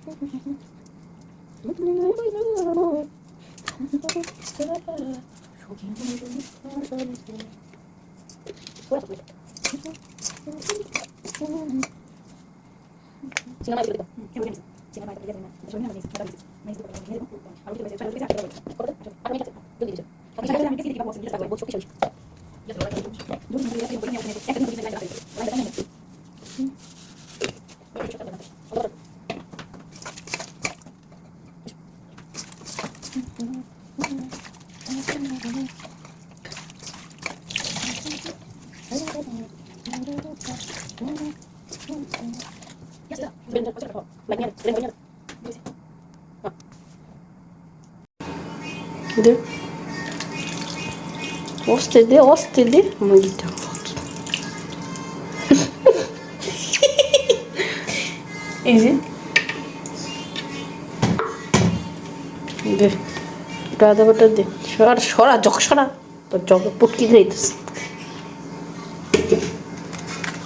De ostede magita এই যে দে আদা বাটা দে সরা জগ সরা তো জগ পুটকি যাইতেছে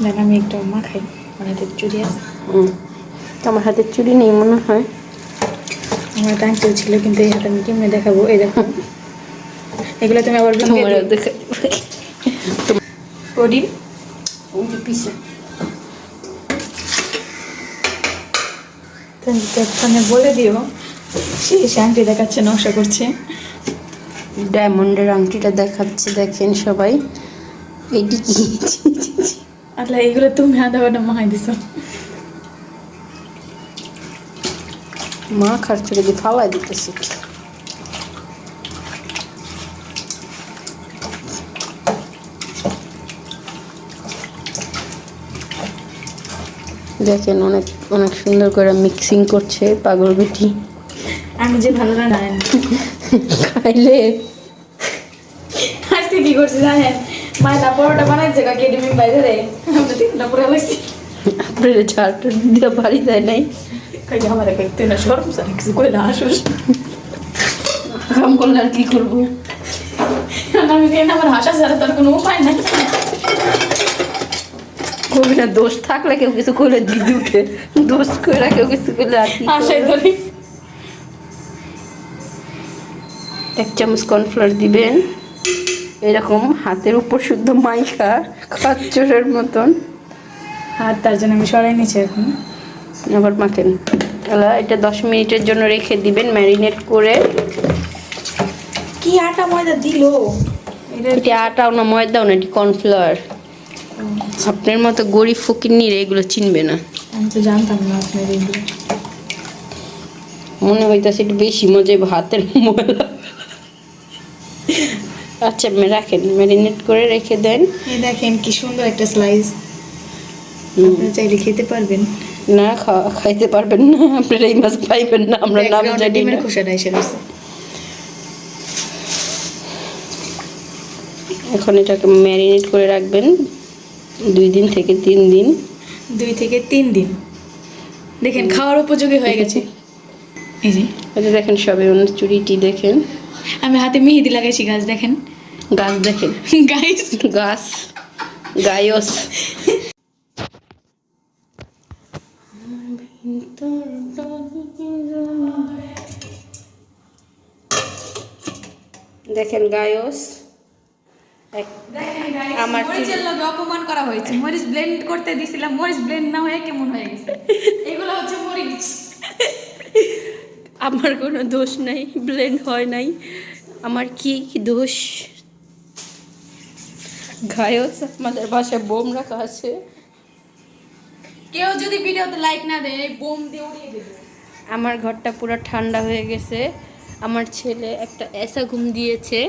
দেখ আমি একটা মাখাই আমার হাতে চুড়ি আছে আমার হাতে চুড়ি নেই মনে হয় আমার একটা আংটি ছিল কিন্তু এই হাতে আমি কেমনে দেখাবো এই দেখো এগুলো তুমি আবার দেখা ওডি পিসে তুমি বলে দিও সে আংটি দেখাচ্ছে নকশা করছে ডায়মন্ডের আংটিটা দেখাচ্ছে দেখেন সবাই এইটি কি আচ্ছা এগুলো তুমি আদা বাটা মাখাই দিছো মা খাচ্ছে যদি ফালাই দিতেছে দেখেন অনেক অনেক সুন্দর করে মিক্সিং করছে পাগল বেটি আমি যে ভালো না খাইলে আজকে কি করছি জানেন মায়ের পরোটা বানাইছে কাকে ডিমি বাইরে আমরা তিনটা পরে লাগছি আপনার ঝাড়টা দিয়ে বাড়ি দেয় নাই কাই আমার করতে না শরম সারা কিছু করে না আসুস কাম করলে আর কি করবো আমি কেন আমার হাসা ছাড়া তার কোনো উপায় নাই কবি না দোষ থাকলে কেউ কিছু করলে দিদি উঠে দোষ করে কেউ কিছু করলে আর কি আশাই ধরি 1 চামচ কর্নফ্লাওয়ার দিবেন এরকম হাতের উপর শুদ্ধ মাইখা খাচ্চরের মতন হাত তার জন্য আমি সরাই নিচ্ছি এখন আবার মাখেন এটা 10 মিনিটের জন্য রেখে দিবেন ম্যারিনেট করে কি আটা ময়দা দিল এটা আটাও না ময়দাও না এটি কর্নফ্লাওয়ার আপনার মতো গরিব ফকিন্নির এগুলো চিনবে না আমি তো জানতাম না আপনার এগুলো মনে হইতাছে একটু বেশি মজা হাতের ময়লা আচ্ছা রাখেন ম্যারিনেট করে রেখে দেন এই দেখেন কি সুন্দর একটা স্লাইস আপনি চাইলে খেতে পারবেন না খাইতে পারবেন না আপনারা এই মাছ পাইবেন না আমরা নাম জানি না খোসাটা এসে গেছে এখন এটাকে ম্যারিনেট করে রাখবেন 2 দিন থেকে 3 দিন 2 থেকে 3 দিন দেখেন খাওয়ার উপযোগী হয়ে গেছে এই যে এটা দেখেন সবে অন্য চুড়িটি দেখেন আমি হাতে মেহেদি লাগাইছি গাছ দেখেন গাছ দেখেন গাইস গাছ গায়স দেখেন গায়স আমার মরিচের লগে অপমান করা হয়েছে মরিচ ব্লেন্ড করতে দিছিলাম মরিচ ব্লেন্ড না হয়ে কেমন হয়ে গেছে এগুলো হচ্ছে মরিচ আমার কোনো দোষ নাই ব্লেন্ড হয় নাই আমার কি দোষ গায়স আমাদের বাসায় বোম রাখা আছে কেউ যদি ভিডিওতে লাইক না দেয় বোম দিয়ে উড়িয়ে দেবে আমার ঘরটা পুরো ঠান্ডা হয়ে গেছে আমার ছেলে একটা এসা ঘুম দিয়েছে